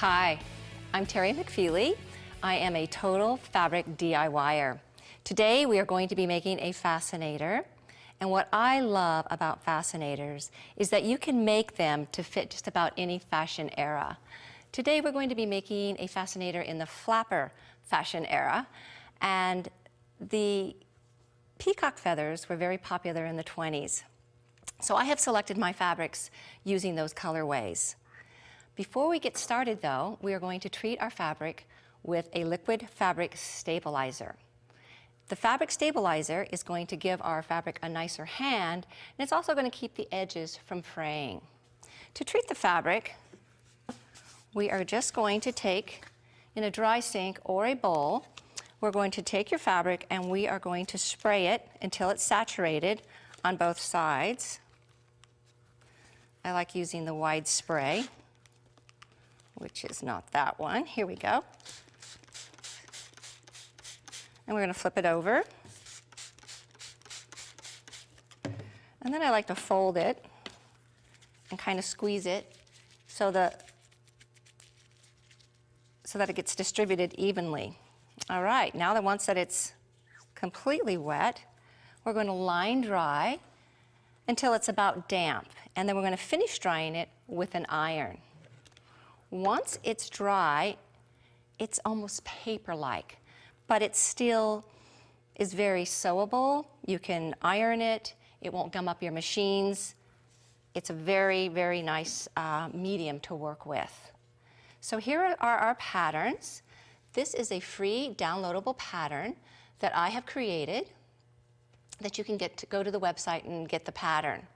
Hi, I'm McFeely. I am a total fabric DIYer. Today we are going to be making a fascinator. And what I love about fascinators is that you can make them to fit just about any fashion era. Today we're going to be making a fascinator in the flapper fashion era. And the peacock feathers were very popular in the 20s. So I have selected my fabrics using those colorways. Before we get started though, we are going to treat our fabric with a liquid fabric stabilizer. The fabric stabilizer is going to give our fabric a nicer hand, and it's also going to keep the edges from fraying. To treat the fabric, we are just going to take, in a dry sink or a bowl, we're going to take your fabric and we are going to spray it until it's saturated on both sides. I like using the wide spray, which is not that one. Here we go. And we're going to flip it over. And then I like to fold it and kind of squeeze it so that it gets distributed evenly. All right, now that once that it's completely wet, we're going to line dry until it's about damp. And then we're going to finish drying it with an iron. Once it's dry, it's almost paper-like, but it still is very sewable. You can iron it. It won't gum up your machines. It's a very, very nice medium to work with. So here are our patterns. This is a free downloadable pattern that I have created that you can go to the website and get the pattern.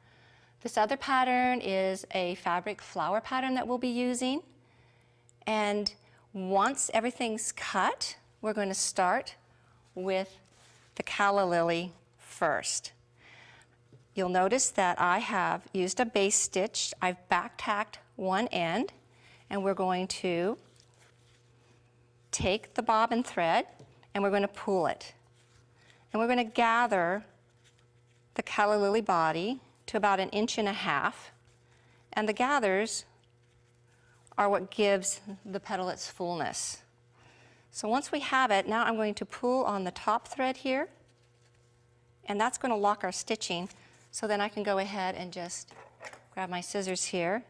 This other pattern is a fabric flower pattern that we'll be using. And once everything's cut, we're going to start with the Calla Lily first. You'll notice that I have used a base stitch. I've back tacked one end, and we're going to take the bobbin thread and we're going to pull it. And we're going to gather the Calla Lily body to about 1.5 inches, and the gathers are what gives the petal its fullness. So once we have it, now I'm going to pull on the top thread here, and that's going to lock our stitching. So then I can go ahead and just grab my scissors here,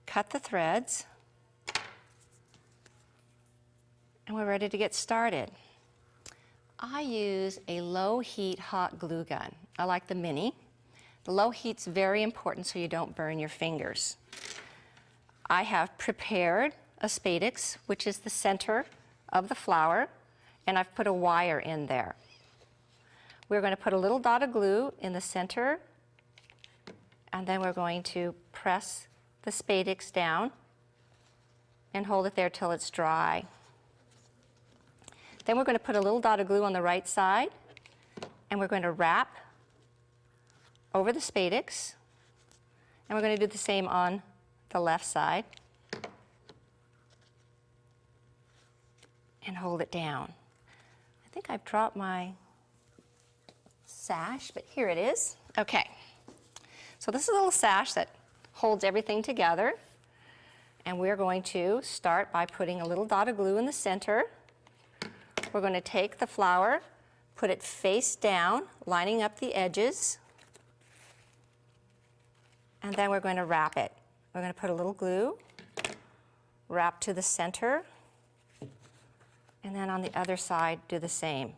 cut the threads, and we're ready to get started. I use a low heat hot glue gun. I like the mini. The low heat's very important so you don't burn your fingers. I have prepared a spadix, which is the center of the flower, and I've put a wire in there. We're going to put a little dot of glue in the center, and then we're going to press the spadix down and hold it there till it's dry. Then we're going to put a little dot of glue on the right side, and we're going to wrap over the spadix, and we're going to do the same on the left side and hold it down. I think I've dropped my sash, but here it is. Okay, so this is a little sash that holds everything together, and we're going to start by putting a little dot of glue in the center. We're going to take the flower, put it face down, lining up the edges, and then we're going to wrap it. We're going to put a little glue, wrap to the center, and then on the other side do the same.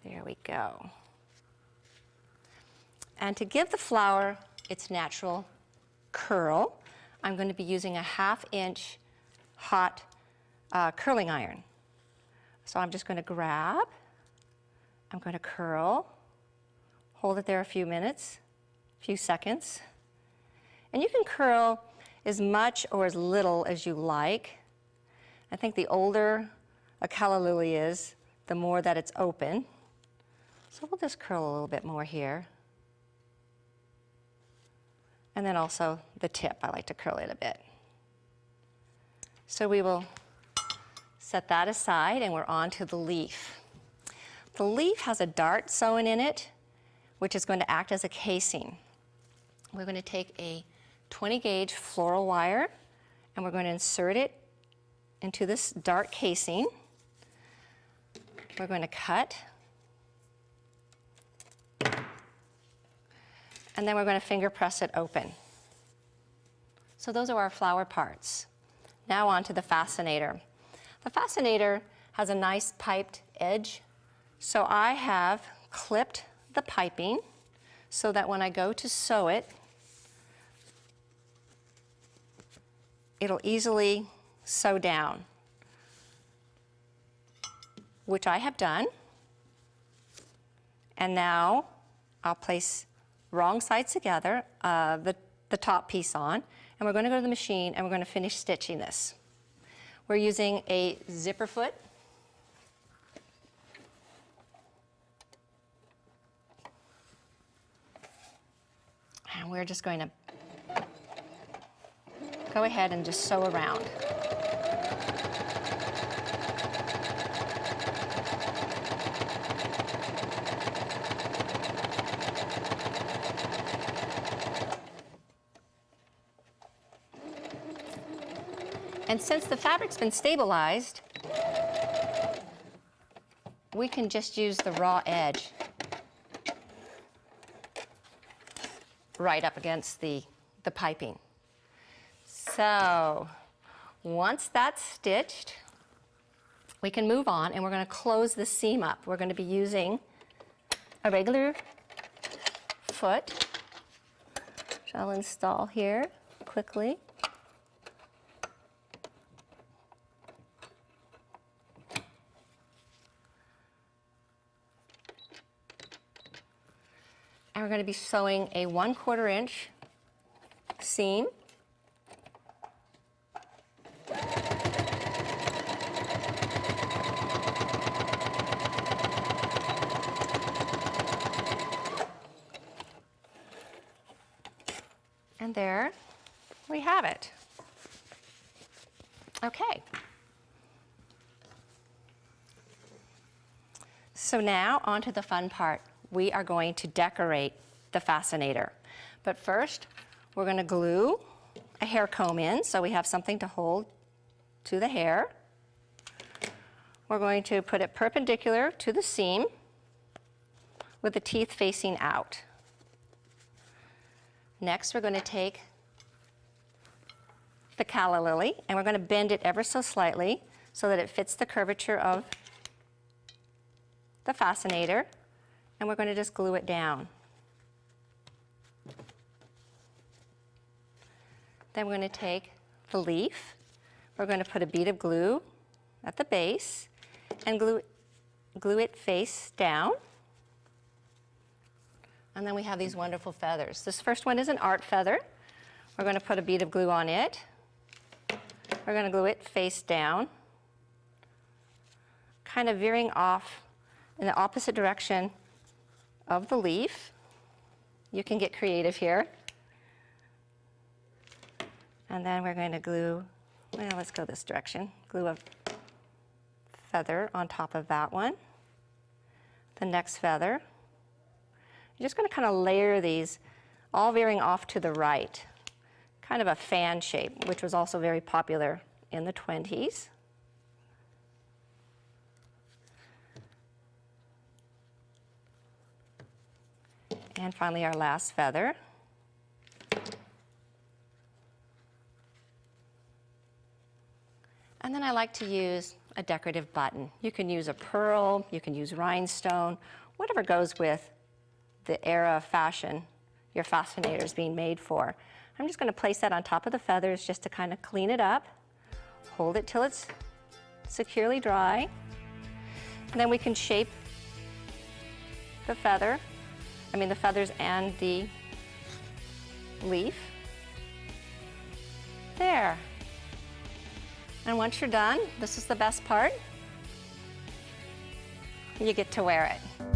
There we go. And to give the flower its natural curl, I'm going to be using a 1/2 inch hot curling iron. So I'm just going to grab, I'm going to curl, hold it there a few minutes, few seconds, and you can curl as much or as little as you like. I think the older a Calla Lily is, the more that it's open. So we'll just curl a little bit more here. And then also the tip, I like to curl it a bit. So we will set that aside, and we're on to the leaf. The leaf has a dart sewn in it, which is going to act as a casing. We're going to take a 20 gauge floral wire, and we're going to insert it into this dark casing. We're going to cut, and then we're going to finger press it open. So those are our flower parts. Now on to the fascinator. The fascinator has a nice piped edge, so I have clipped the piping so that when I go to sew it, it'll easily sew down, which I have done. And now I'll place wrong sides together, the top piece on, and we're going to go to the machine and we're going to finish stitching this. We're using a zipper foot. And we're just going to go ahead and just sew around. And since the fabric's been stabilized, we can just use the raw edge right up against the piping. So once that's stitched, we can move on, and we're going to close the seam up. We're going to be using a regular foot, which I'll install here quickly. And we're going to be sewing a 1/4 inch seam. And there we have it. Okay. So now on to the fun part. We are going to decorate the fascinator. But first, we're going to glue a hair comb in so we have something to hold to the hair. We're going to put it perpendicular to the seam with the teeth facing out. Next, we're going to take the Calla Lily and we're going to bend it ever so slightly so that it fits the curvature of the fascinator. And we're going to just glue it down. Then we're going to take the leaf. We're going to put a bead of glue at the base and glue it face down. And then we have these wonderful feathers. This first one is an art feather. We're going to put a bead of glue on it. We're going to glue it face down, kind of veering off in the opposite direction of the leaf. You can get creative here. And then we're going to glue, well, let's go this direction. Glue a feather on top of that one. The next feather. You're just going to kind of layer these, all veering off to the right. Kind of a fan shape, which was also very popular in the 20s. And finally, our last feather. And then I like to use a decorative button. You can use a pearl, you can use rhinestone, whatever goes with the era of fashion your fascinator is being made for. I'm just going to place that on top of the feathers just to kind of clean it up. Hold it till it's securely dry. And then we can shape the feather. The feathers and the leaf. There. And once you're done, this is the best part. You get to wear it.